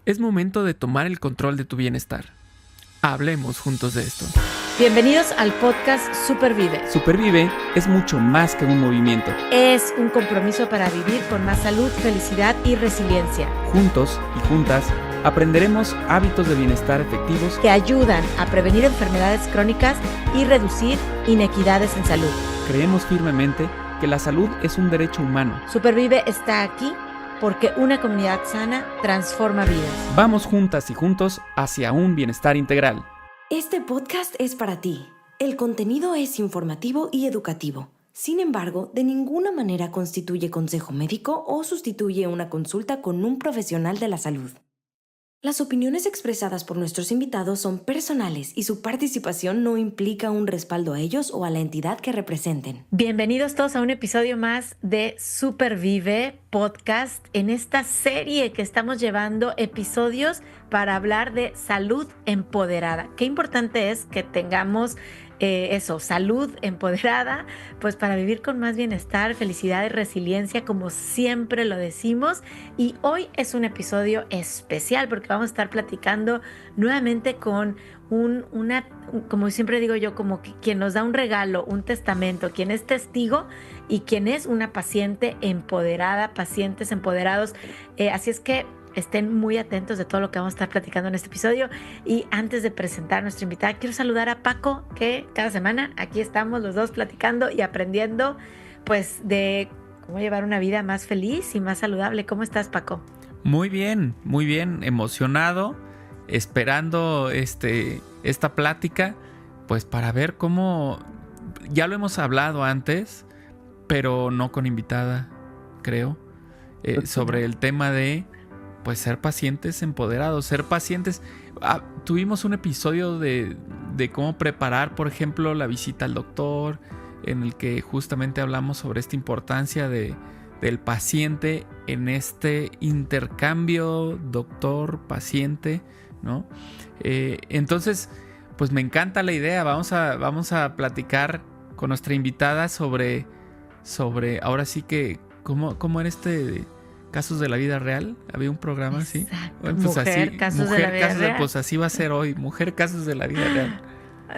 Es momento de tomar el control de tu bienestar. Hablemos juntos de esto. Bienvenidos al podcast Supervive. Supervive es mucho más que un movimiento. Es un compromiso para vivir con más salud, felicidad y resiliencia. Juntos y juntas aprenderemos hábitos de bienestar efectivos que ayudan a prevenir enfermedades crónicas y reducir inequidades en salud. Creemos firmemente que la salud es un derecho humano. Supervive está aquí porque una comunidad sana transforma vidas. Vamos juntas y juntos hacia un bienestar integral. Este podcast es para ti. El contenido es informativo y educativo. Sin embargo, de ninguna manera constituye consejo médico o sustituye una consulta con un profesional de la salud. Las opiniones expresadas por nuestros invitados son personales y su participación no implica un respaldo a ellos o a la entidad que representen. Bienvenidos todos a un episodio más de Supervive Podcast, en esta serie que estamos llevando episodios para hablar de salud empoderada. Qué importante es que tengamos salud empoderada, pues para vivir con más bienestar, felicidad y resiliencia, como siempre lo decimos. Y hoy es un episodio especial porque vamos a estar platicando nuevamente con como siempre digo yo, como quien nos da un regalo, un testamento, quien es testigo y quien es una paciente empoderada, pacientes empoderados. Así es que estén muy atentos de todo lo que vamos a estar platicando en este episodio. Y antes de presentar a nuestra invitada, quiero saludar a Paco, que cada semana aquí estamos los dos platicando y aprendiendo pues de cómo llevar una vida más feliz y más saludable. ¿Cómo estás, Paco? Muy bien, emocionado, esperando esta plática, pues para ver cómo, ya lo hemos hablado antes, pero no con invitada, creo, sobre el tema de pues ser pacientes empoderados, ser pacientes. Tuvimos un episodio de cómo preparar, por ejemplo, la visita al doctor, en el que justamente hablamos sobre esta importancia del paciente en este intercambio doctor-paciente, ¿no? Entonces, pues me encanta la idea. Vamos a platicar con nuestra invitada sobre ahora sí que cómo era Casos de la vida real. Había un programa así. Exacto. Bueno, pues Mujer, así, casos de la vida real. Pues así va a ser hoy. Mujer, casos de la vida real.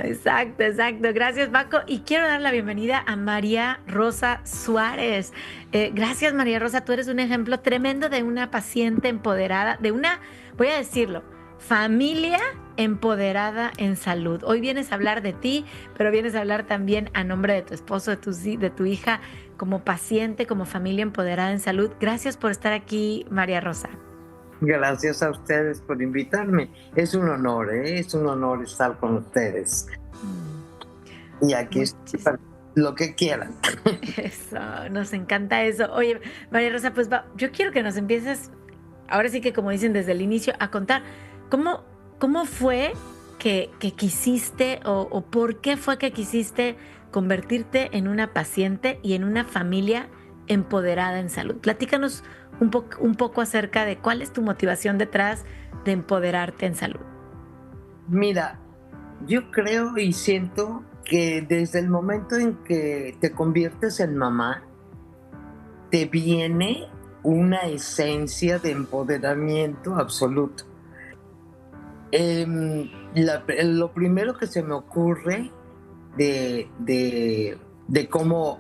Exacto. Gracias, Paco. Y quiero dar la bienvenida a María Rosa Suárez. Gracias, María Rosa. Tú eres un ejemplo tremendo de una paciente empoderada, de una, voy a decirlo, familia empoderada en salud. Hoy vienes a hablar de ti, pero vienes a hablar también a nombre de tu esposo, de tu hija, como paciente, como familia empoderada en salud. Gracias por estar aquí, María Rosa. Gracias a ustedes por invitarme. Es un honor estar con ustedes. Y aquí estoy, lo que quieran. Eso, nos encanta eso. Oye, María Rosa, pues yo quiero que nos empieces, ahora sí que como dicen desde el inicio, a contar cómo fue que quisiste o por qué fue que quisiste convertirte en una paciente y en una familia empoderada en salud. Platícanos un poco acerca de cuál es tu motivación detrás de empoderarte en salud. Mira, yo creo y siento que desde el momento en que te conviertes en mamá, te viene una esencia de empoderamiento absoluto. Lo primero que se me ocurre de cómo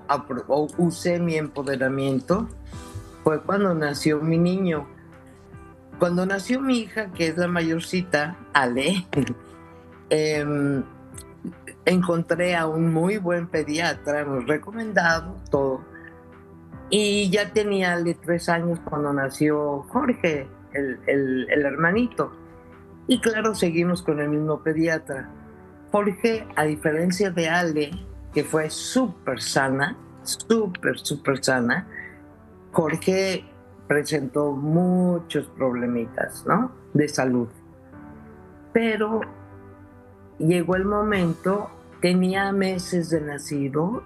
usé mi empoderamiento fue cuando nació mi niño. Cuando nació mi hija, que es la mayorcita, Ale, encontré a un muy buen pediatra, muy recomendado, todo. Y ya tenía Ale 3 años cuando nació Jorge, el hermanito. Y claro, seguimos con el mismo pediatra. Jorge, a diferencia de Ale, que fue súper sana, súper sana, Jorge presentó muchos problemitas, ¿no? De salud. Pero llegó el momento, tenía meses de nacido,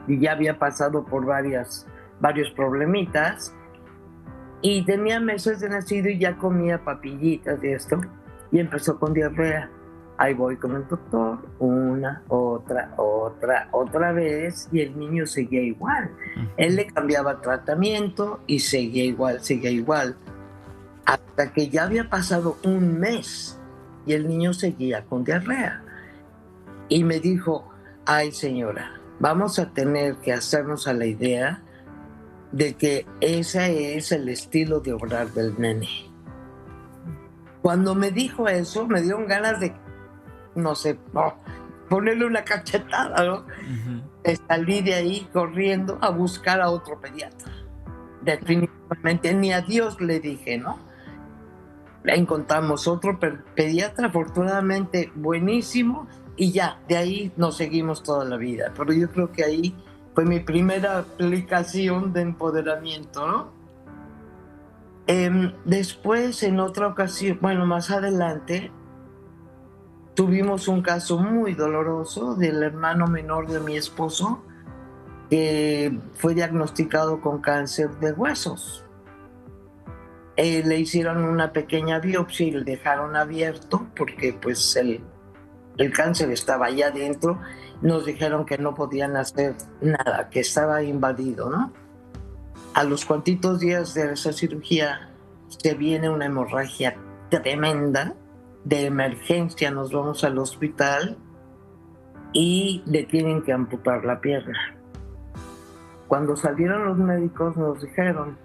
y ya había pasado por varios problemitas, y tenía meses de nacido y ya comía papillitas y esto, y empezó con diarrea. Ahí voy con el doctor, una, otra vez, y el niño seguía igual. Él le cambiaba tratamiento y seguía igual. hasta que ya había pasado un mes y el niño seguía con diarrea. Y me dijo, ay señora, vamos a tener que hacernos a la idea de que ese es el estilo de obrar del nene. Cuando me dijo eso, me dieron ganas de, no sé, ponerle una cachetada, ¿no? Salí de ahí corriendo a buscar a otro pediatra. Definitivamente, ni a Dios le dije, ¿no? Encontramos otro pediatra, afortunadamente buenísimo, y ya, de ahí nos seguimos toda la vida. Pero yo creo que ahí fue mi primera aplicación de empoderamiento, ¿no? Después, en otra ocasión, bueno, más adelante, tuvimos un caso muy doloroso del hermano menor de mi esposo, que fue diagnosticado con cáncer de huesos. Le hicieron una pequeña biopsia y le dejaron abierto porque pues el cáncer estaba allá adentro. Nos dijeron que no podían hacer nada, que estaba invadido, ¿no? A los cuantitos días de esa cirugía se viene una hemorragia tremenda, de emergencia. Nos vamos al hospital y le tienen que amputar la pierna. Cuando salieron los médicos nos dijeron,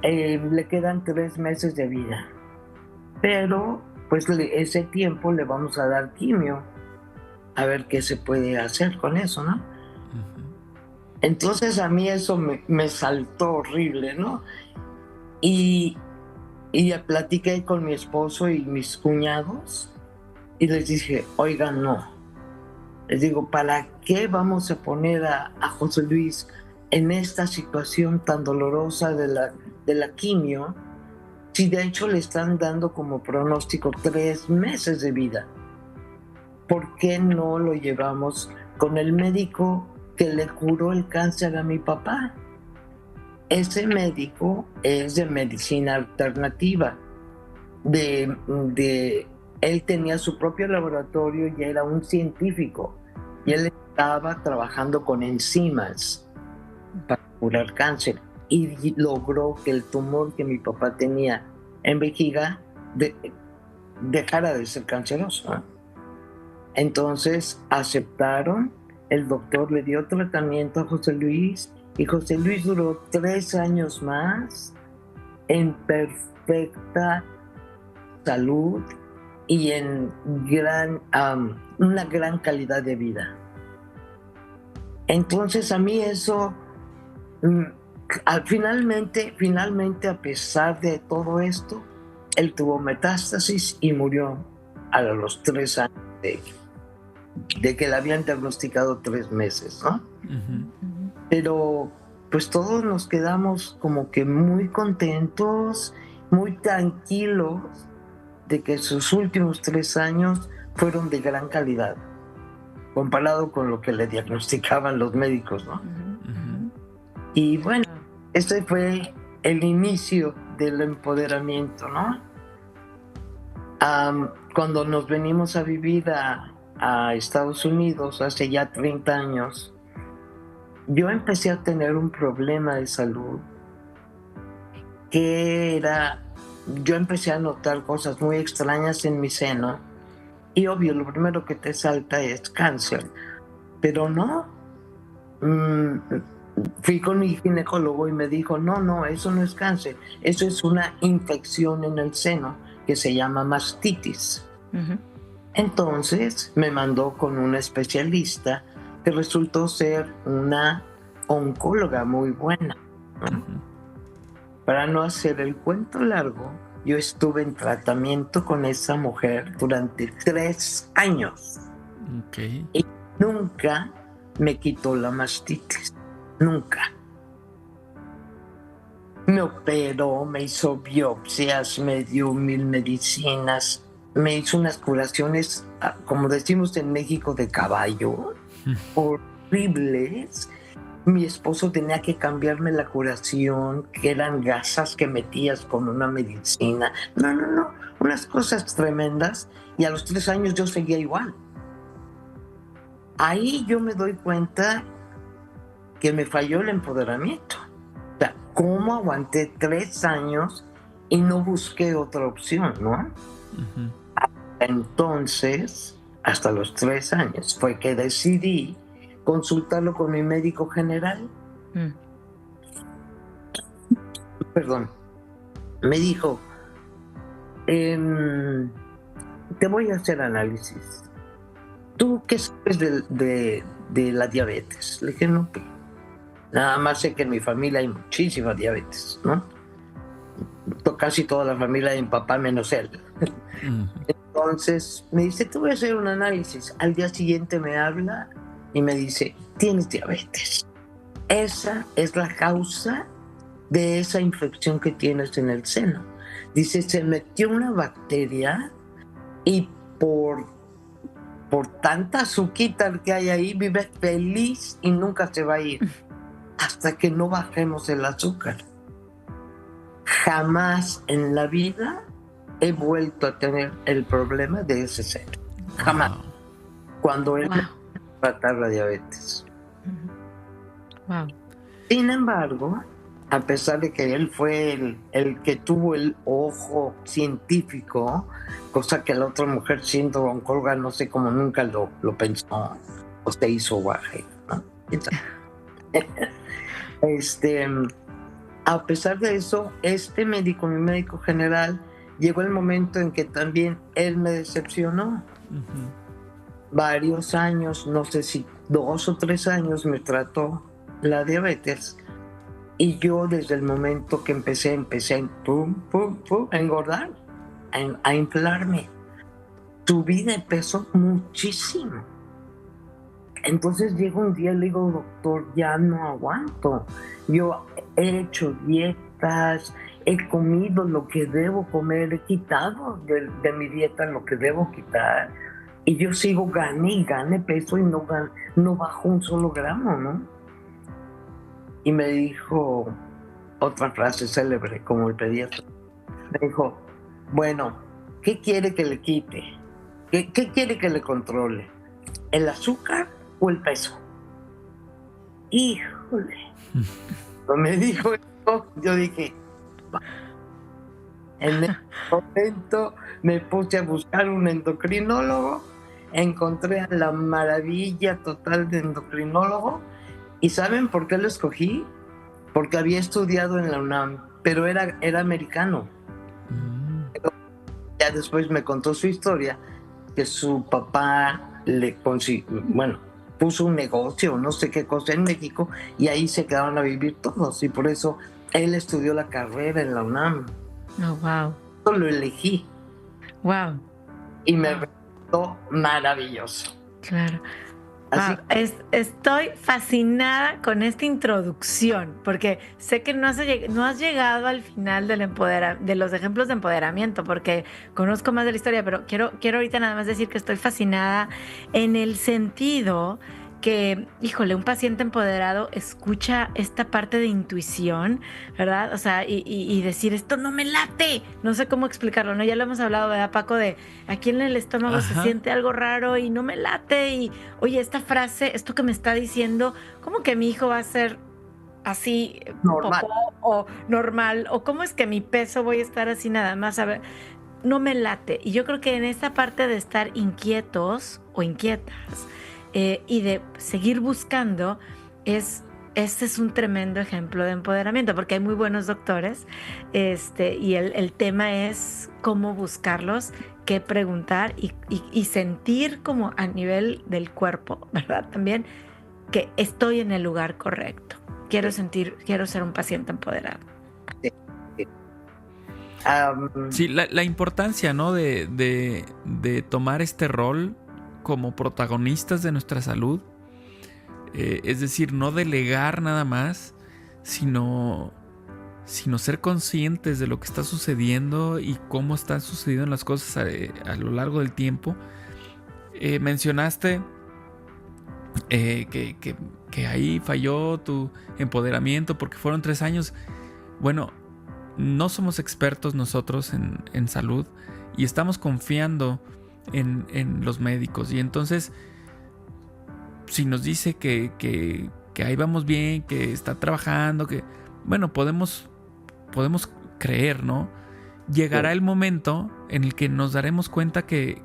le quedan 3 meses de vida, pero pues ese tiempo le vamos a dar quimio, a ver qué se puede hacer con eso, ¿no? Entonces a mí eso me saltó horrible, ¿no? Y platiqué con mi esposo y mis cuñados y les dije, oigan, no. Les digo, ¿para qué vamos a poner a José Luis en esta situación tan dolorosa de la quimio, si de hecho le están dando como pronóstico 3 meses de vida? ¿Por qué no lo llevamos con el médico que le curó el cáncer a mi papá? Ese médico es de medicina alternativa. Él tenía su propio laboratorio y era un científico. Y él estaba trabajando con enzimas para curar cáncer. Y logró que el tumor que mi papá tenía en vejiga dejara de ser canceroso, ¿eh? Entonces aceptaron, el doctor le dio tratamiento a José Luis y José Luis duró 3 años más en perfecta salud y en una gran calidad de vida. Entonces a mí eso, finalmente a pesar de todo esto, él tuvo metástasis y murió a los 3 años de que le habían diagnosticado 3 meses, ¿no? Pero pues todos nos quedamos como que muy contentos, muy tranquilos de que sus últimos 3 años fueron de gran calidad, comparado con lo que le diagnosticaban los médicos, ¿no? Y bueno, ese fue el inicio del empoderamiento, ¿no? Cuando nos venimos a vivir a Estados Unidos hace ya 30 años, yo empecé a tener un problema de salud que era, yo empecé a notar cosas muy extrañas en mi seno y obvio, lo primero que te salta es cáncer, pero no. Fui con mi ginecólogo y me dijo, no, eso no es cáncer, eso es una infección en el seno que se llama mastitis. Entonces me mandó con una especialista que resultó ser una oncóloga muy buena, ¿no? Para no hacer el cuento largo, yo estuve en tratamiento con esa mujer durante 3 años. Y nunca me quitó la mastitis, nunca. Me operó, me hizo biopsias, me dio 1000 medicinas, me hizo unas curaciones, como decimos en México, de caballo, horribles. Mi esposo tenía que cambiarme la curación, que eran gasas que metías con una medicina. No, unas cosas tremendas. Y a los 3 años yo seguía igual. Ahí yo me doy cuenta que me falló el empoderamiento. O sea, ¿cómo aguanté 3 años y no busqué otra opción, ¿no? Ujú. Entonces, hasta los 3 años, fue que decidí consultarlo con mi médico general. Mm. Perdón. Me dijo, te voy a hacer análisis. ¿Tú qué sabes de la diabetes? Le dije, no, pues, nada más sé que en mi familia hay muchísima diabetes, ¿no? Casi toda la familia de mi papá menos él. Ujú. Entonces me dice, te voy a hacer un análisis. Al día siguiente me habla y me dice, tienes diabetes. Esa es la causa de esa infección que tienes en el seno. Dice, se metió una bacteria y por tanta azuquita que hay ahí, vive feliz y nunca se va a ir hasta que no bajemos el azúcar. Jamás en la vida he vuelto a tener el problema de ese seno. Jamás. Wow. Cuando él Wow. me tratar la diabetes. Wow. Sin embargo, a pesar de que él fue el que tuvo el ojo científico, cosa que la otra mujer siendo oncóloga no sé cómo nunca lo pensó o se hizo guaje, ¿no? A pesar de eso, mi médico general, llegó el momento en que también él me decepcionó. Ujú. Varios años, no sé si 2 o 3 años, me trató la diabetes. Y yo desde el momento que empecé a engordar, a inflarme. Subí de peso muchísimo. Entonces llega un día y le digo, doctor, ya no aguanto. Yo he hecho dietas, he comido lo que debo comer, he quitado de mi dieta lo que debo quitar. Y yo sigo gane peso y no bajo un solo gramo, ¿no? Y me dijo otra frase célebre, como el pediatra. Me dijo, bueno, ¿qué quiere que le quite? ¿Qué quiere que le controle? ¿El azúcar o el peso? Híjole. Cuando me dijo esto, yo dije, en ese momento me puse a buscar un endocrinólogo, encontré a la maravilla total de endocrinólogo. ¿Y saben por qué lo escogí? Porque había estudiado en la UNAM, pero era americano. Mm. Ya después me contó su historia, que su papá puso un negocio, no sé qué cosa en México, y ahí se quedaron a vivir todos, y por eso él estudió la carrera en la UNAM. Oh, wow. Yo lo elegí Wow. y me resultó maravilloso. Claro. Así Wow, estoy fascinada con esta introducción, porque sé que no has llegado al final de los ejemplos de empoderamiento, porque conozco más de la historia, pero quiero ahorita nada más decir que estoy fascinada en el sentido que, híjole, un paciente empoderado escucha esta parte de intuición, ¿verdad? O sea, y decir, esto no me late. No sé cómo explicarlo, ¿no? Ya lo hemos hablado, ¿verdad, Paco? De aquí en el estómago se Ajá. siente algo raro y no me late. Y, oye, esta frase, esto que me está diciendo, ¿cómo que mi hijo va a ser así normal. popó o normal? ¿O cómo es que mi peso voy a estar así nada más? A ver, no me late. Y yo creo que en esta parte de estar inquietos o inquietas, y de seguir buscando, este es un tremendo ejemplo de empoderamiento, porque hay muy buenos doctores, y el tema es cómo buscarlos, qué preguntar y sentir como a nivel del cuerpo, ¿verdad? También que estoy en el lugar correcto. Quiero ser un paciente empoderado. Sí, la importancia, ¿no? de tomar este rol como protagonistas de nuestra salud. Es decir, no delegar nada más, sino ser conscientes de lo que está sucediendo y cómo están sucediendo las cosas a lo largo del tiempo. Mencionaste que ahí falló tu empoderamiento porque fueron 3 años. Bueno, no somos expertos nosotros en salud y estamos confiando en los médicos. Y entonces, si nos dice que ahí vamos bien, que está trabajando, que bueno, podemos creer, ¿no? llegará el momento en el que nos daremos cuenta que,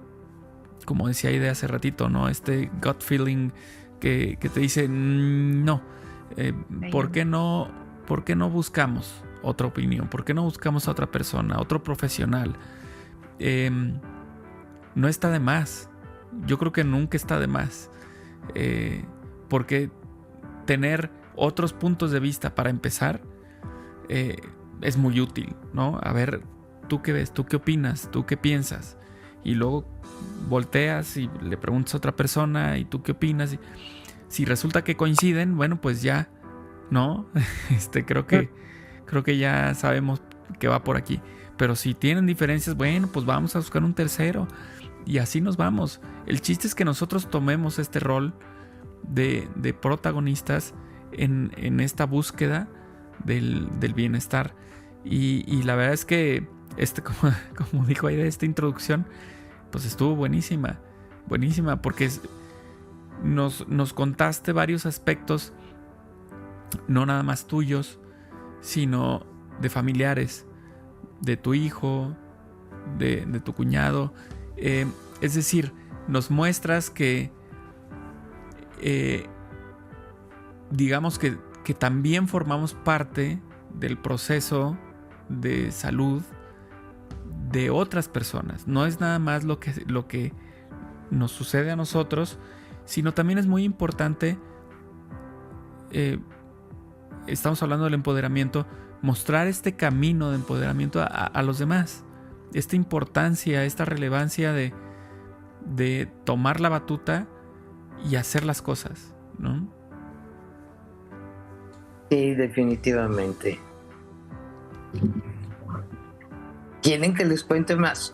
como decía Aide hace ratito, ¿no? Este gut feeling que te dice, no, ¿por qué no buscamos otra opinión? ¿Por qué no buscamos a otra persona, otro profesional? No está de más. Yo creo que nunca está de más. Porque tener otros puntos de vista para empezar es muy útil, ¿no? A ver, ¿tú qué ves? ¿Tú qué opinas? ¿Tú qué piensas? Y luego volteas y le preguntas a otra persona, ¿y tú qué opinas? Y si resulta que coinciden, bueno, pues ya, ¿no? Creo que ya sabemos que va por aquí. Pero si tienen diferencias, bueno, pues vamos a buscar un tercero. Y así nos vamos. El chiste es que nosotros tomemos este rol de protagonistas en esta búsqueda del bienestar. Y la verdad es que como dijo ahí de esta introducción, pues estuvo buenísima, porque nos contaste varios aspectos, no nada más tuyos, sino de familiares, de tu hijo, de tu cuñado. Es decir, nos muestras que digamos que también formamos parte del proceso de salud de otras personas. No es nada más lo que nos sucede a nosotros, sino también es muy importante, estamos hablando del empoderamiento, mostrar este camino de empoderamiento a los demás. Esta importancia, esta relevancia de tomar la batuta y hacer las cosas, ¿no? Sí, definitivamente. ¿Quieren que les cuente más?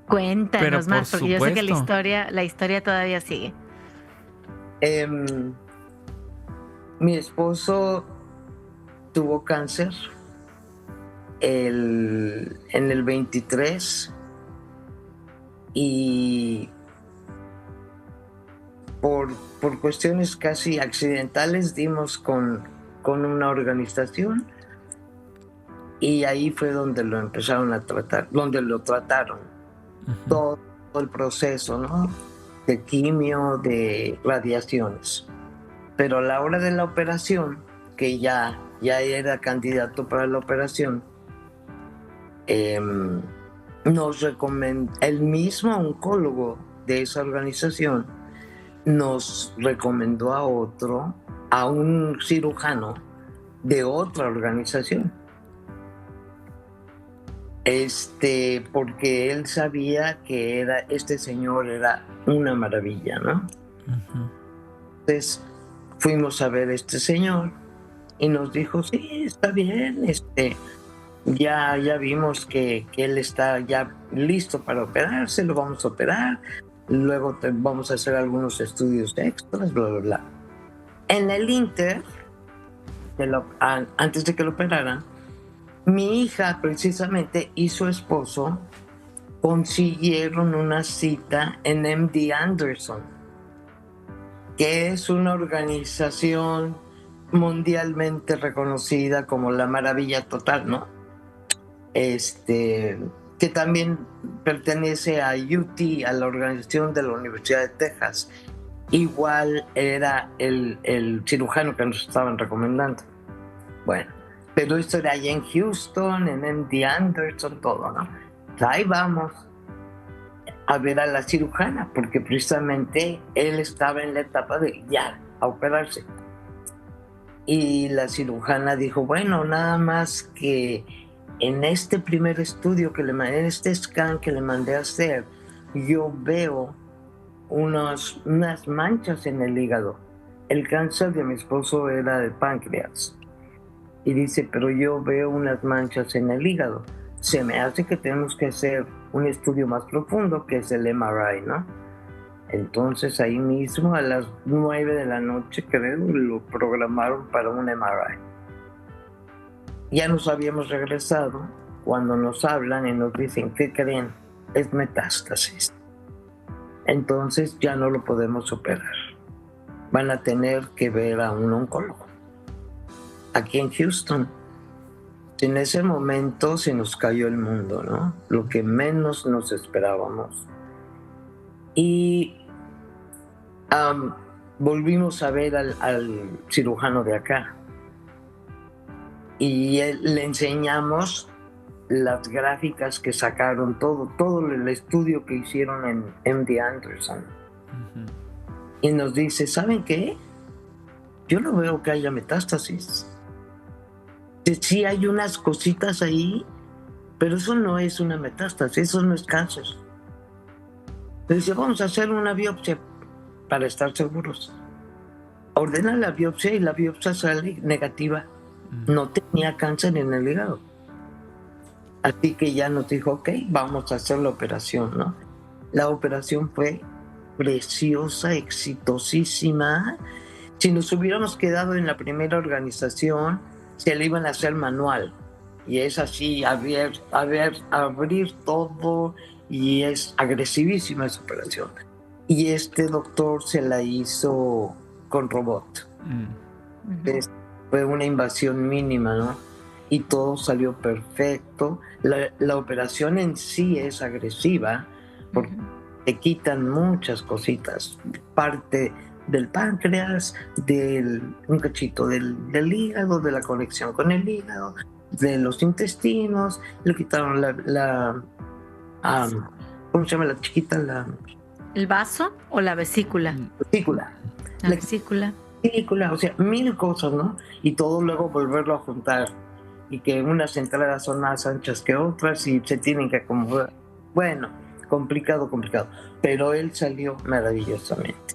Cuéntanos más, porque yo sé que supuesto. la historia todavía sigue. Mi esposo tuvo cáncer en el 23 y por cuestiones casi accidentales dimos con una organización y ahí fue donde lo empezaron a tratar, donde lo trataron. Uh-huh. Todo el proceso, ¿no? De quimio, de radiaciones. Pero a la hora de la operación, que ya era candidato para la operación, nos recomendó, el mismo oncólogo de esa organización nos recomendó a un cirujano de otra organización. Porque él sabía que este señor era una maravilla, ¿no? Uh-huh. Entonces fuimos a ver a este señor y nos dijo, sí, está bien, ya vimos que él está ya listo para operarse, lo vamos a operar, luego vamos a hacer algunos estudios extras, bla, bla, bla. En el Inter, antes de que lo operaran, mi hija precisamente y su esposo consiguieron una cita en MD Anderson, que es una organización mundialmente reconocida como la maravilla total, ¿no? Que también pertenece a UT, a la organización de la Universidad de Texas. Igual era el cirujano que nos estaban recomendando. Bueno, pero esto era allá en Houston, en MD Anderson, todo, ¿no? Ahí vamos a ver a la cirujana, porque precisamente él estaba en la etapa de ya, a operarse. Y la cirujana dijo, bueno, nada más que en este primer estudio en este scan que le mandé a hacer, yo veo unas manchas en el hígado. El cáncer de mi esposo era de páncreas. Y dice, pero yo veo unas manchas en el hígado. Se me hace que tenemos que hacer un estudio más profundo, que es el MRI, ¿no? Entonces ahí mismo a las 9 de la noche, creo, lo programaron para un MRI. Ya nos habíamos regresado cuando nos hablan y nos dicen, ¿qué creen? Es metástasis. Entonces ya no lo podemos operar. Van a tener que ver a un oncólogo aquí en Houston. En ese momento se nos cayó el mundo, ¿no? Lo que menos nos esperábamos. Y volvimos a ver al cirujano de acá. Y le enseñamos las gráficas que sacaron, todo el estudio que hicieron en MD Anderson. Uh-huh. Y nos dice, ¿saben qué? Yo no veo que haya metástasis. Sí hay unas cositas ahí, pero eso no es una metástasis, eso no es cáncer. Dice, vamos a hacer una biopsia para estar seguros. Ordena la biopsia y la biopsia sale negativa. No tenía cáncer en el hígado. Así que ya nos dijo, ok, vamos a hacer la operación, ¿no? La operación fue preciosa, exitosísima. Si nos hubiéramos quedado en la primera organización, se le iban a hacer manual. Y es así, abrir todo, y es agresivísima esa operación. Y este doctor se la hizo con robot. Fue una invasión mínima, ¿no? Y todo salió perfecto. La operación en sí es agresiva porque te quitan muchas cositas. Parte del páncreas, un cachito del hígado, de la conexión con el hígado, de los intestinos. Le quitaron ¿cómo se llama la chiquita? ¿El vaso o la vesícula? Vesícula. La vesícula. O sea, 1000 cosas, ¿no? Y todo luego volverlo a juntar. Y que unas entradas son más anchas que otras y se tienen que acomodar. Bueno, complicado. Pero él salió maravillosamente.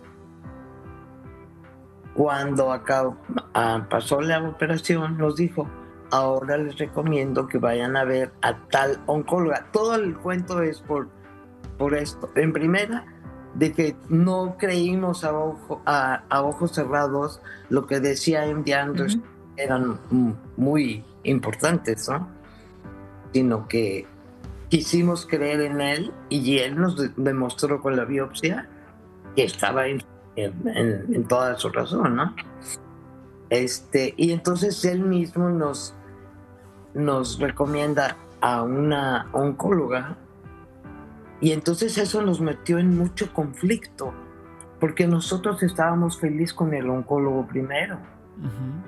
Cuando pasó la operación, nos dijo, ahora les recomiendo que vayan a ver a tal oncóloga. Todo el cuento es por esto. En primera, de que no creímos a ojos cerrados lo que decía MD Anderson, eran muy importantes, ¿no? Sino que quisimos creer en él y él nos demostró con la biopsia que estaba en toda su razón, ¿no? Y entonces él mismo nos recomienda a una oncóloga. Y entonces eso nos metió en mucho conflicto, porque nosotros estábamos felices con el oncólogo primero. Uh-huh.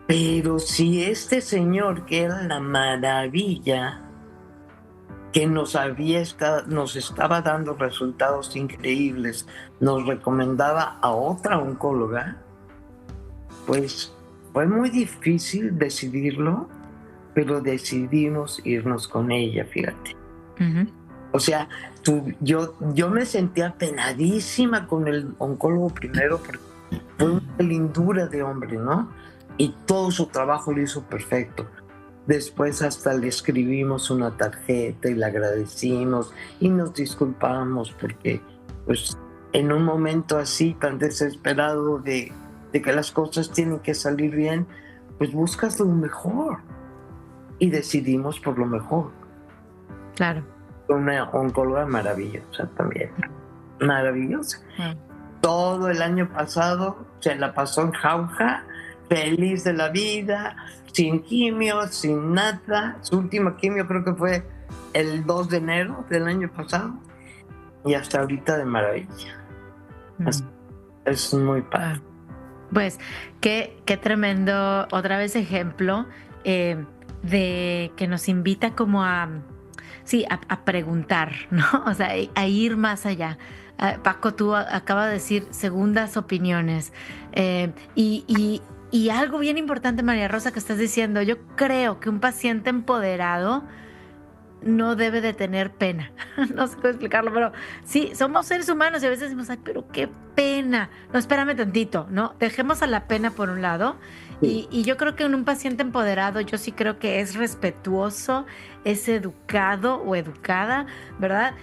Pero si este señor, que era la maravilla, que nos estaba dando resultados increíbles, nos recomendaba a otra oncóloga, pues fue muy difícil decidirlo, pero decidimos irnos con ella, fíjate. Uh-huh. O sea, yo me sentía penadísima con el oncólogo primero porque fue una lindura de hombre, ¿no? Y todo su trabajo lo hizo perfecto. Después hasta le escribimos una tarjeta y le agradecimos y nos disculpamos porque, pues, en un momento así tan desesperado de que las cosas tienen que salir bien, pues buscas lo mejor y decidimos por lo mejor. Claro. Una oncóloga maravillosa también, maravillosa. Todo el año pasado se la pasó en jauja, feliz de la vida, sin quimio, sin nada. Su última quimio creo que fue el 2 de enero del año pasado y hasta ahorita de maravilla. Es muy padre. Pues qué tremendo, otra vez ejemplo de que nos invita como a preguntar, ¿no? O sea, a ir más allá. Paco, tú acabas de decir segundas opiniones. Y algo bien importante, María Rosa, que estás diciendo, yo creo que un paciente empoderado no debe de tener pena. No sé cómo explicarlo, pero sí, somos seres humanos y a veces decimos, ay, pero qué pena. No, espérame tantito, ¿no? Dejemos a la pena por un lado. Sí. Y yo creo que en un paciente empoderado, yo sí creo que es respetuoso, es educado o educada, ¿verdad?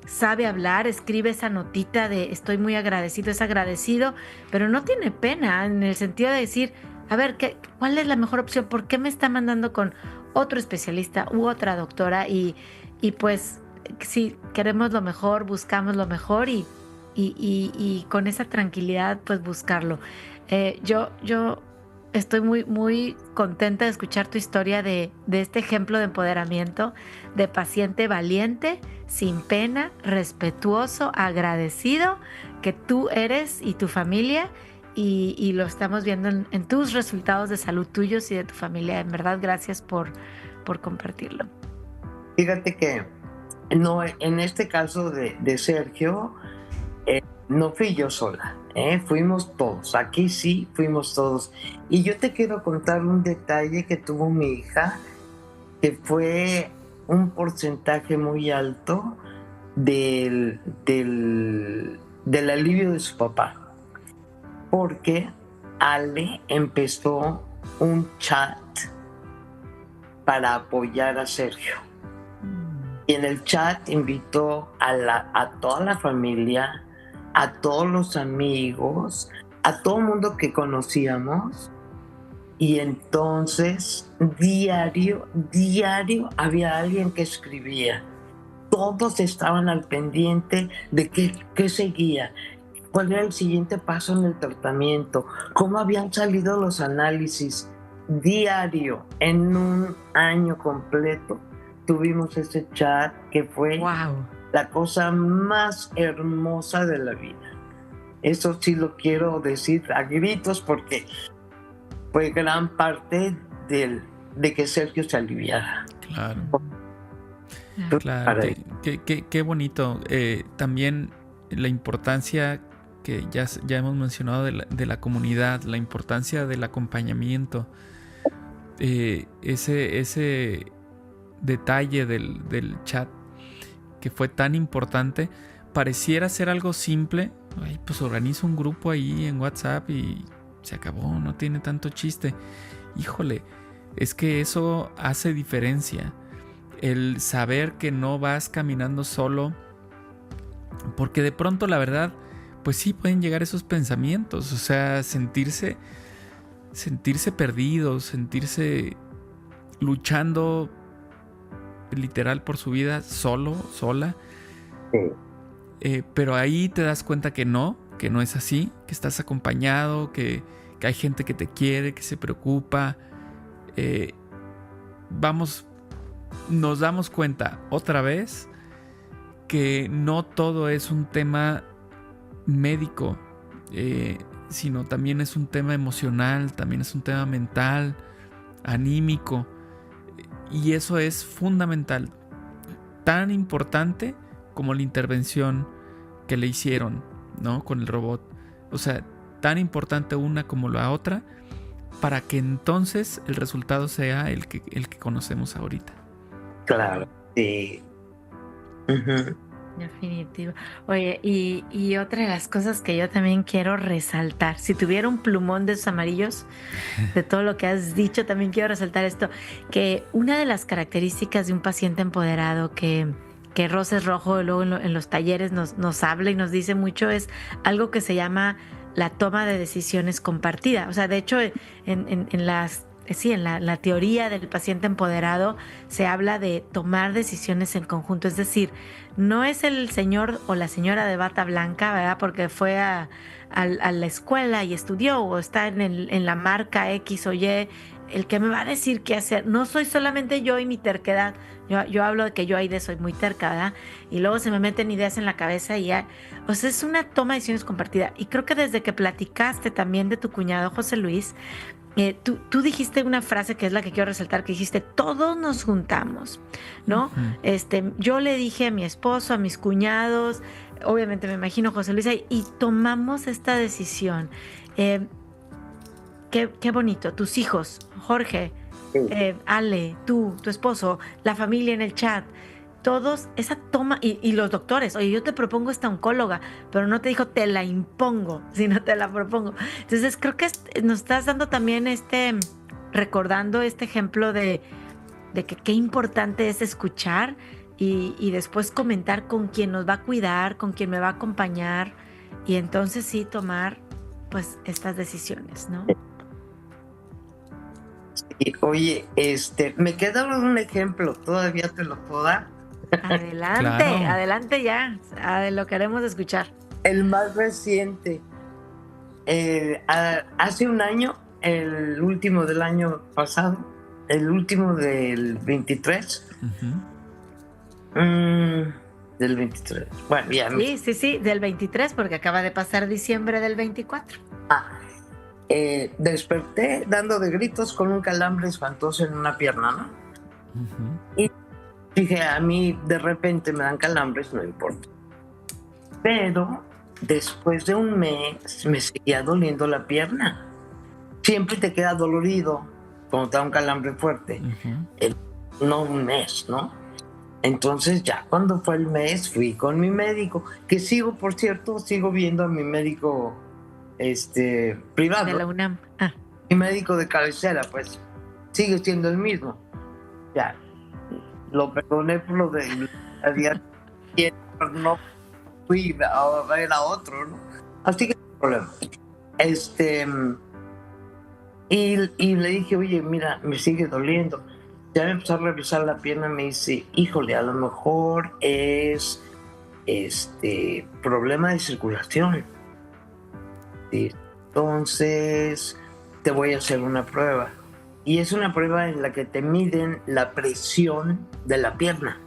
Sabe hablar, escribe esa notita de estoy muy agradecido, es agradecido, pero no tiene pena en el sentido de decir, a ver, ¿cuál es la mejor opción? ¿Por qué me está mandando con otro especialista u otra doctora? Y pues si queremos lo mejor, buscamos lo mejor y con esa tranquilidad pues buscarlo. Yo estoy muy, muy contenta de escuchar tu historia de este ejemplo de empoderamiento, de paciente valiente, sin pena, respetuoso, agradecido, que tú eres y tu familia, y lo estamos viendo en tus resultados de salud tuyos y de tu familia. En verdad, gracias por compartirlo. Fíjate que no, en este caso de Sergio, no fui yo sola, fuimos todos, aquí sí fuimos todos. Y yo te quiero contar un detalle que tuvo mi hija, que fue un porcentaje muy alto del alivio de su papá, porque Ale empezó un chat para apoyar a Sergio. Y en el chat invitó a toda la familia, a todos los amigos, a todo el mundo que conocíamos. Y entonces, diario había alguien que escribía. Todos estaban al pendiente de qué seguía, cuál era el siguiente paso en el tratamiento, cómo habían salido los análisis. Diario, en un año completo, tuvimos ese chat que fue la cosa más hermosa de la vida. Eso sí lo quiero decir a gritos porque fue gran parte de que Sergio se aliviara. Claro. Claro, qué bonito. También la importancia que ya hemos mencionado de la comunidad, la importancia del acompañamiento. Ese detalle del chat que fue tan importante, pareciera ser algo simple. Ay, pues organizo un grupo ahí en WhatsApp y se acabó, no tiene tanto chiste. Híjole, es que eso hace diferencia. El saber que no vas caminando solo, porque de pronto la verdad, pues sí pueden llegar esos pensamientos, o sea, sentirse perdidos, sentirse luchando literal por su vida solo, sola. Sí. Pero ahí te das cuenta que no es así, que estás acompañado, que hay gente que te quiere, que se preocupa. Nos damos cuenta otra vez que no todo es un tema médico, sino también es un tema emocional, también es un tema mental, anímico, y eso es fundamental, tan importante como la intervención que le hicieron, ¿no? Con el robot. O sea, tan importante una como la otra, para que entonces el resultado sea el que conocemos ahorita. Claro, sí. Uh-huh. Definitivo. Oye, y otra de las cosas que yo también quiero resaltar, si tuviera un plumón de esos amarillos, de todo lo que has dicho, también quiero resaltar esto, que una de las características de un paciente empoderado que Roses Rojo luego en los talleres nos habla y nos dice mucho, es algo que se llama la toma de decisiones compartida. O sea, de hecho, en la teoría del paciente empoderado se habla de tomar decisiones en conjunto. Es decir, no es el señor o la señora de bata blanca, ¿verdad? Porque fue a la escuela y estudió o está en la marca X o Y, el que me va a decir qué hacer. No soy solamente yo y mi terquedad. Yo hablo de que yo ahí soy muy terca, ¿verdad? Y luego se me meten ideas en la cabeza y ya. O sea, es una toma de decisiones compartida. Y creo que desde que platicaste también de tu cuñado José Luis, tú dijiste una frase que es la que quiero resaltar, que dijiste, todos nos juntamos, ¿no? Uh-huh. Yo le dije a mi esposo, a mis cuñados, obviamente me imagino José Luis, y tomamos esta decisión. Qué bonito, tus hijos, Jorge, Ale, tu esposo, la familia en el chat, todos, esa toma, y los doctores, oye, yo te propongo esta oncóloga, pero no te dijo te la impongo, sino te la propongo. Entonces creo que nos estás dando también recordando este ejemplo de que qué importante es escuchar y después comentar con quién nos va a cuidar, con quién me va a acompañar, y entonces sí tomar pues estas decisiones, ¿no? Sí, oye, me queda un ejemplo, ¿todavía te lo puedo dar? Adelante, claro. Adelante ya, lo queremos escuchar. El más reciente, hace un año el último del año pasado, el último del 23. Del 23. Bueno, ya. Sí, del 23, porque acaba de pasar diciembre del 24. Desperté dando de gritos con un calambre espantoso en una pierna, ¿no? Y dije, a mí de repente me dan calambres, no importa. Pero después de un mes me seguía doliendo la pierna. Siempre te queda dolorido cuando te da un calambre fuerte. No un mes, ¿no? Entonces ya cuando fue el mes fui con mi médico, que por cierto, sigo viendo a mi médico privado. De la UNAM. Mi médico de cabecera, pues, sigue siendo el mismo. Ya, lo perdoné por lo de no fui a ver a otro, ¿no? Así que no hay problema. Y le dije, oye, mira, me sigue doliendo. Ya me empezó a revisar la pierna, me dice, híjole, a lo mejor es problema de circulación. Entonces te voy a hacer una prueba. Y es una prueba en la que te miden la presión de la pierna.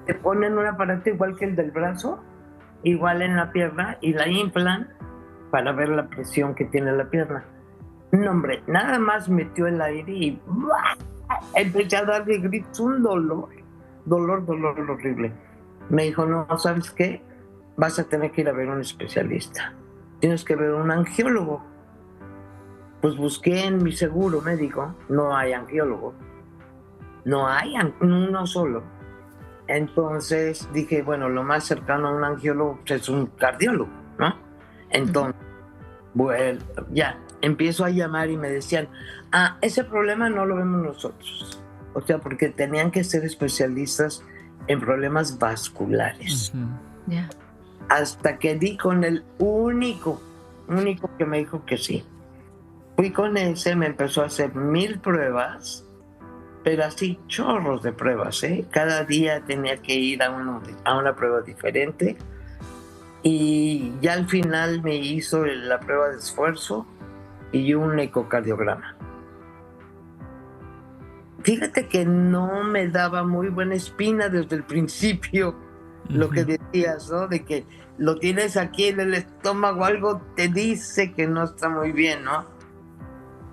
Te ponen un aparato igual que el del brazo, igual en la pierna, y la inflan para ver la presión que tiene la pierna. No, hombre, nada más metió el aire y ¡buah! Empecé a darle gritos, un dolor horrible. Me dijo, no, ¿sabes qué? Vas a tener que ir a ver a un especialista. Tienes que ver a un angiólogo. Pues busqué en mi seguro médico, no hay angiólogo. No hay uno solo. Entonces dije, bueno, lo más cercano a un angiólogo pues, es un cardiólogo, ¿no? Entonces, bueno, ya, empiezo a llamar y me decían, ese problema no lo vemos nosotros. O sea, porque tenían que ser especialistas en problemas vasculares. Yeah. Hasta que di con el único que me dijo que sí. Fui con ese, me empezó a hacer 1000 pruebas, pero así chorros de pruebas, ¿eh? Cada día tenía que ir a una prueba diferente. Y ya al final me hizo la prueba de esfuerzo y un ecocardiograma. Fíjate que no me daba muy buena espina desde el principio lo que decías, ¿no? De que lo tienes aquí en el estómago, algo te dice que no está muy bien, ¿no?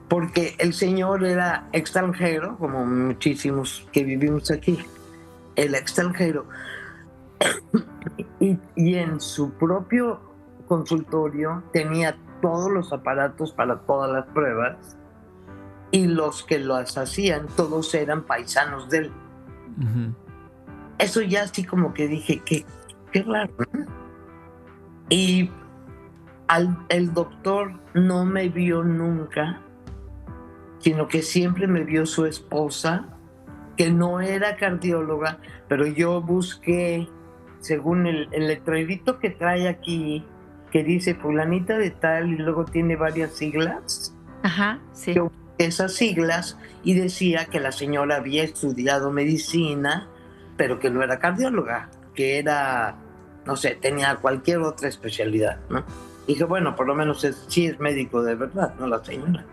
Porque el señor era extranjero, como muchísimos que vivimos aquí, el extranjero. Y en su propio consultorio tenía todos los aparatos para todas las pruebas y los que las hacían todos eran paisanos de él. Eso ya así como que dije, qué raro, ¿no? Y el doctor no me vio nunca, sino que siempre me vio su esposa, que no era cardióloga, pero yo busqué, según el letrerito que trae aquí, que dice fulanita de tal y luego tiene varias siglas. Ajá, sí. Yo busqué esas siglas y decía que la señora había estudiado medicina, pero que no era cardióloga, que era, no sé, tenía cualquier otra especialidad, ¿no? Y dije, bueno, por lo menos sí es médico de verdad, no la señora.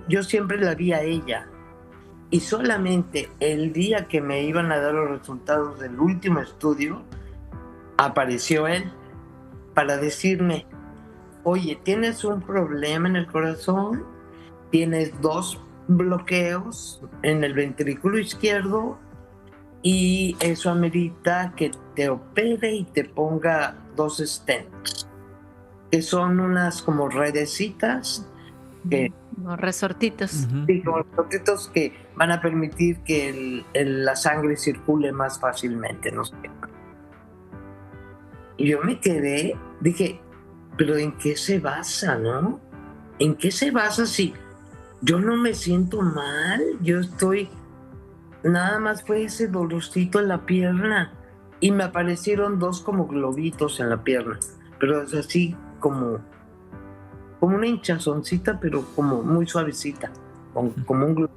Yo siempre la vi a ella. Y solamente el día que me iban a dar los resultados del último estudio, apareció él para decirme, oye, tienes un problema en el corazón, tienes 2 bloqueos en el ventrículo izquierdo y eso amerita que te opere y te ponga 2 stents, que son unas como redecitas que... Los resortitos. Sí, como resortitos que van a permitir que la sangre circule más fácilmente, no sé. Y yo me quedé, dije, pero ¿en qué se basa, no? ¿En qué se basa si yo no me siento mal? Yo estoy, nada más fue ese dolorcito en la pierna y me aparecieron 2 como globitos en la pierna, pero es así como una hinchazoncita, pero como muy suavecita, como un globo.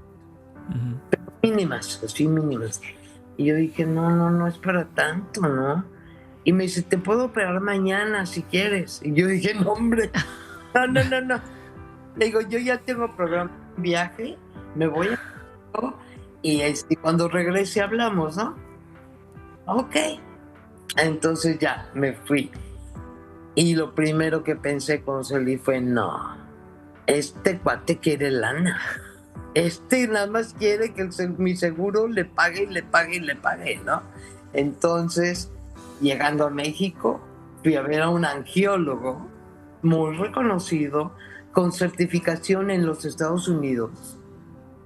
Pero mínimas, así mínimas. Y yo dije, no es para tanto, ¿no? Y me dice, te puedo operar mañana si quieres. Y yo dije, no, hombre, no. Le digo, yo ya tengo programa de viaje, me voy a... Y cuando regrese hablamos, ¿no? Ok. Entonces ya, me fui. Y lo primero que pensé cuando salí fue, no, este cuate quiere lana. Nada más quiere que mi seguro le pague, ¿no? Entonces, llegando a México, fui a ver a un angiólogo muy reconocido, con certificación en los Estados Unidos,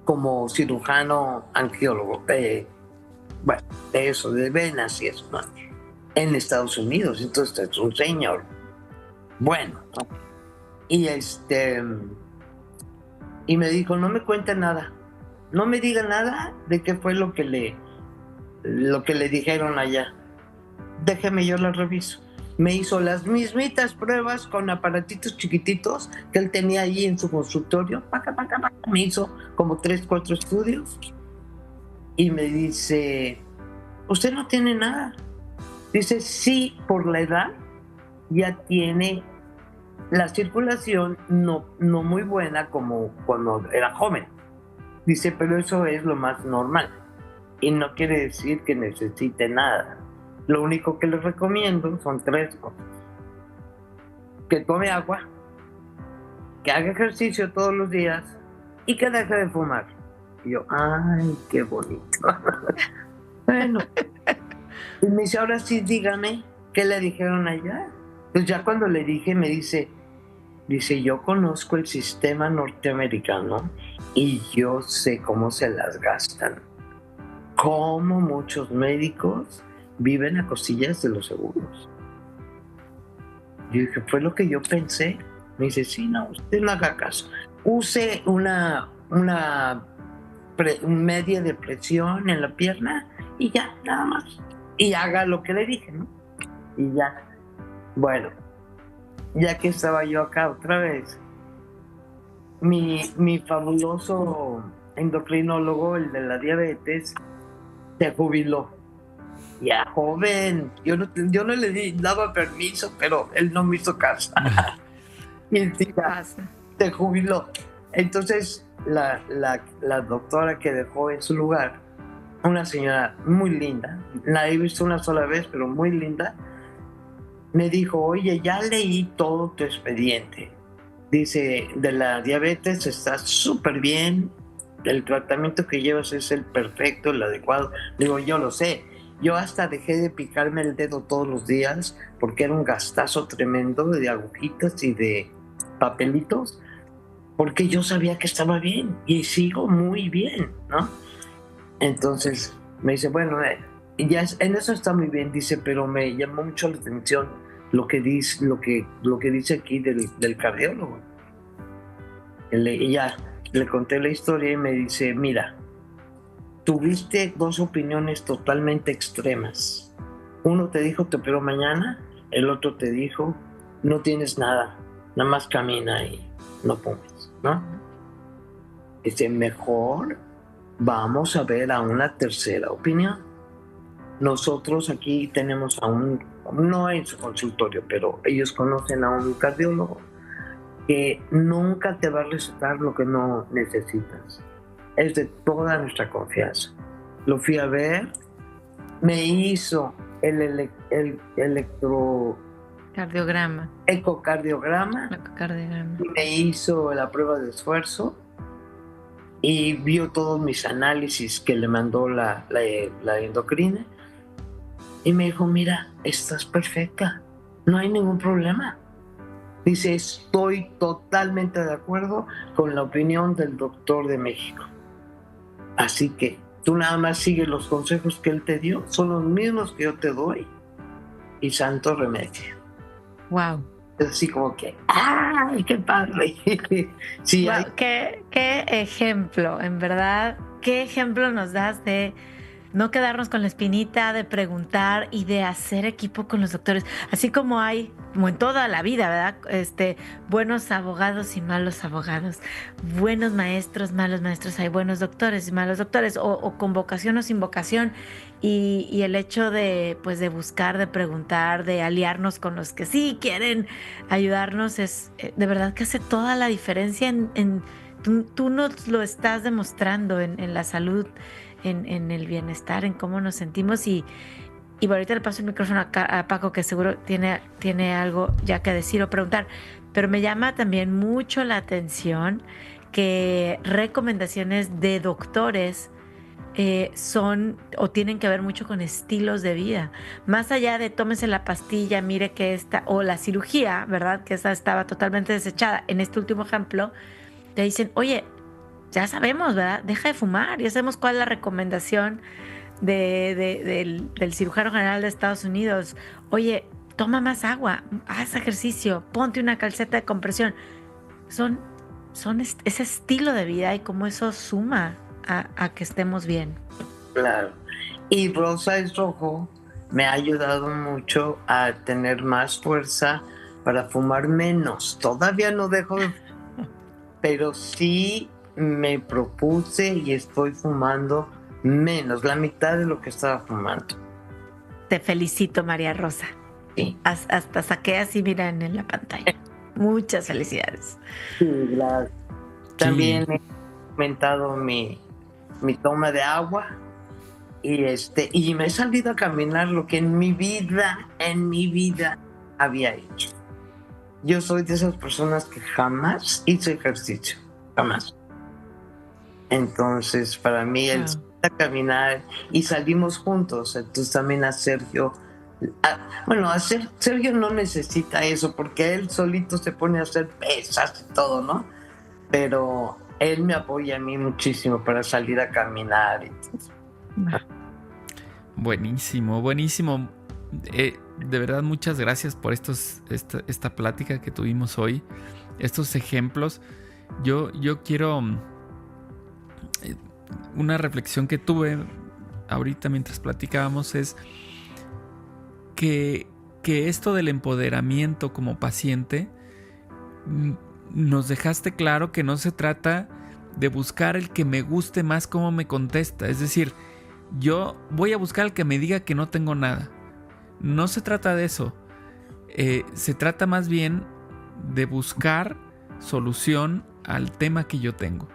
como cirujano angiólogo, bueno, de eso, de venas y eso, ¿no? En Estados Unidos. Entonces es un señor bueno, ¿no? Y y me dijo, no me cuente nada, no me diga nada de qué fue lo que le dijeron allá, déjeme, yo la reviso. Me hizo las mismitas pruebas con aparatitos chiquititos que él tenía ahí en su consultorio. Me hizo como 3, 4 estudios y me dice, usted no tiene nada. Dice, sí, por la edad ya tiene la circulación no muy buena como cuando era joven. Dice, pero eso es lo más normal y no quiere decir que necesite nada. Lo único que les recomiendo son 3 cosas: que tome agua, que haga ejercicio todos los días y que deje de fumar. Y yo, ay, qué bonito. Bueno, y me dice, ahora sí, dígame, ¿qué le dijeron allá? Pues ya cuando le dije, me dice, yo conozco el sistema norteamericano y yo sé cómo se las gastan. Cómo muchos médicos viven a costillas de los seguros. Yo dije, fue lo que yo pensé. Me dice, sí, no, usted no haga caso. Use una media de presión en la pierna y ya, nada más. Y haga lo que le dije, ¿no? Y ya. Bueno, ya que estaba yo acá otra vez, mi fabuloso endocrinólogo, el de la diabetes, se jubiló. Ya joven, yo no le daba permiso, pero él no me hizo caso. Y se jubiló. Entonces la doctora que dejó en su lugar, una señora muy linda, la he visto una sola vez, pero muy linda, me dijo, oye, ya leí todo tu expediente. Dice, de la diabetes estás súper bien, el tratamiento que llevas es el perfecto, el adecuado. Digo, yo lo sé. Yo hasta dejé de picarme el dedo todos los días porque era un gastazo tremendo de agujitas y de papelitos, porque yo sabía que estaba bien y sigo muy bien, ¿no? Entonces me dice, bueno, ya en eso está muy bien, dice, pero me llamó mucho la atención lo que dice aquí del cardiólogo. Y ya le conté la historia y me dice, mira, tuviste 2 opiniones totalmente extremas. Uno te dijo, te opero mañana, el otro te dijo, no tienes nada, nada más camina y no fumes, ¿no? Dice, mejor vamos a ver a una tercera opinión. Nosotros aquí tenemos no en su consultorio, pero ellos conocen a un cardiólogo que nunca te va a recetar lo que no necesitas. Es de toda nuestra confianza. Lo fui a ver, me hizo el ecocardiograma, y me hizo la prueba de esfuerzo y vio todos mis análisis que le mandó la endocrina y me dijo, mira, estás perfecta, no hay ningún problema. Dice, estoy totalmente de acuerdo con la opinión del doctor de México. Así que tú nada más sigue los consejos que él te dio, son los mismos que yo te doy y santo remedio. Wow. Es así como que, ¡ay, qué padre! Sí, wow, qué ejemplo, en verdad, qué ejemplo nos das de no quedarnos con la espinita de preguntar y de hacer equipo con los doctores, así como hay, como en toda la vida, ¿verdad? Buenos abogados y malos abogados, buenos maestros, malos maestros, hay buenos doctores y malos doctores, o con vocación o sin vocación, y el hecho de, pues, de buscar, de preguntar, de aliarnos con los que sí quieren ayudarnos, es de verdad que hace toda la diferencia tú nos lo estás demostrando en la salud, en el bienestar, en cómo nos sentimos. Y ahorita le paso el micrófono a Paco, que seguro tiene algo ya que decir o preguntar. Pero me llama también mucho la atención que recomendaciones de doctores son o tienen que ver mucho con estilos de vida. Más allá de tómese la pastilla, mire que esta, o la cirugía, ¿verdad? Que esa estaba totalmente desechada. En este último ejemplo, te dicen, oye, ya sabemos, ¿verdad? Deja de fumar. Ya sabemos cuál es la recomendación del cirujano general de Estados Unidos. Oye, toma más agua, haz ejercicio, ponte una calceta de compresión. Son ese estilo de vida y cómo eso suma a que estemos bien. Claro. Y Rosa es Rojo me ha ayudado mucho a tener más fuerza para fumar menos. Todavía no dejo de fumar, pero sí me propuse y estoy fumando menos, la mitad de lo que estaba fumando. Te felicito, María Rosa. Sí. Hasta saqué así, mira, en la pantalla. Muchas felicidades. Sí, gracias. También Sí. he aumentado mi toma de agua y me he salido a caminar, lo que en mi vida había hecho. Yo soy de esas personas que jamás hice ejercicio, jamás. Entonces, para mí, el salir a caminar, y salimos juntos, entonces también a Sergio. Sergio no necesita eso, porque él solito se pone a hacer pesas y todo, ¿no? Pero él me apoya a mí muchísimo para salir a caminar. Buenísimo, buenísimo. De verdad, muchas gracias por esta plática que tuvimos hoy, estos ejemplos. Yo quiero una reflexión que tuve ahorita mientras platicábamos es que esto del empoderamiento como paciente, nos dejaste claro que no se trata de buscar el que me guste más cómo me contesta. Es decir, yo voy a buscar el que me diga que no tengo nada. No se trata de eso. Se trata más bien de buscar solución al tema que yo tengo,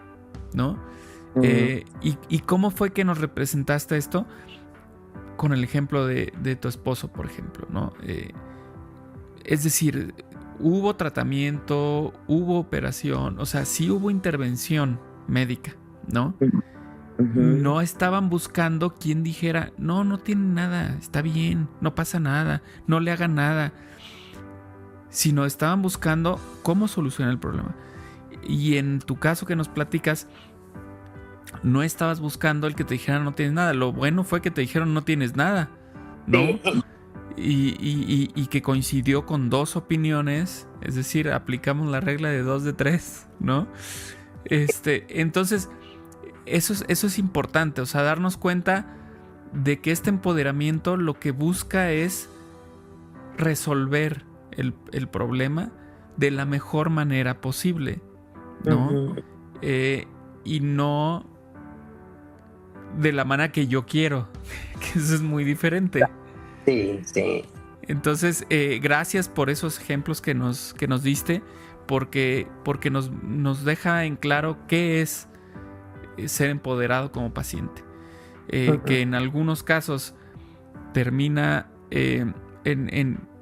¿no? ¿Y cómo fue que nos representaste esto? Con el ejemplo de tu esposo, por ejemplo, ¿no? Es decir, hubo tratamiento, hubo operación, o sea, sí hubo intervención médica, ¿no? No estaban buscando quien dijera, no tiene nada, está bien, no pasa nada, no le hagan nada, sino estaban buscando cómo solucionar el problema. Y en tu caso que nos platicas, no estabas buscando el que te dijera no tienes nada. Lo bueno fue que te dijeron no tienes nada, ¿no? Y que coincidió con dos opiniones, es decir, aplicamos la regla de 2 de 3, ¿no? Entonces, eso es importante, o sea, darnos cuenta de que este empoderamiento lo que busca es resolver el problema de la mejor manera posible, ¿no? Y no de la manera que yo quiero, que eso es muy diferente. Sí. Entonces, gracias por esos ejemplos que nos diste, porque nos deja en claro qué es ser empoderado como paciente. Que en algunos casos termina en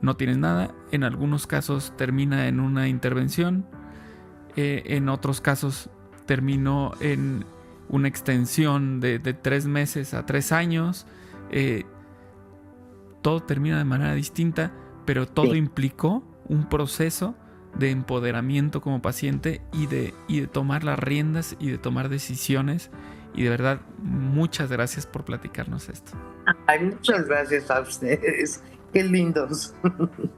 no tienes nada, en algunos casos termina en una intervención, en otros casos terminó en una extensión de 3 meses a 3 años. Todo termina de manera distinta, pero todo implicó un proceso de empoderamiento como paciente y de tomar las riendas y de tomar decisiones. Y de verdad, muchas gracias por platicarnos esto. Ay, muchas gracias a ustedes. Qué lindos.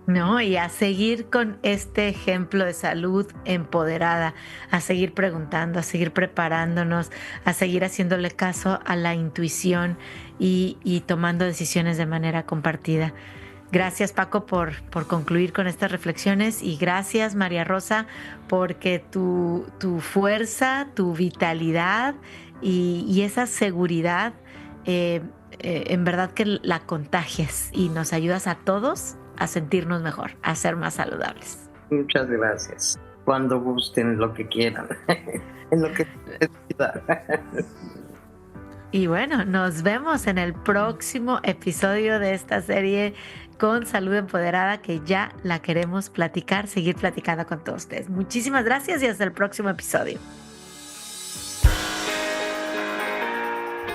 No, y a seguir con este ejemplo de salud empoderada, a seguir preguntando, a seguir preparándonos, a seguir haciéndole caso a la intuición y tomando decisiones de manera compartida. Gracias, Paco, por concluir con estas reflexiones, y gracias, María Rosa, porque tu fuerza, tu vitalidad y esa seguridad en verdad que la contagias y nos ayudas a todos a sentirnos mejor, a ser más saludables. Muchas gracias. Cuando gusten, lo que quieran, en lo que necesitan. Y bueno, nos vemos en el próximo episodio de esta serie con Salud Empoderada, que ya la queremos platicar, seguir platicando con todos ustedes. Muchísimas gracias y hasta el próximo episodio.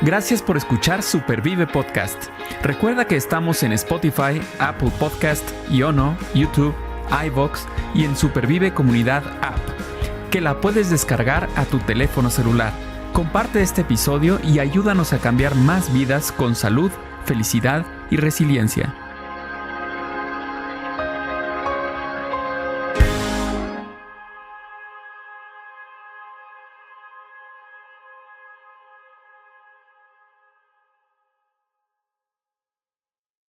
Gracias por escuchar Supervive Podcast. Recuerda que estamos en Spotify, Apple Podcast, Iono, YouTube, iVoox y en Supervive Comunidad App, que la puedes descargar a tu teléfono celular. Comparte este episodio y ayúdanos a cambiar más vidas con salud, felicidad y resiliencia.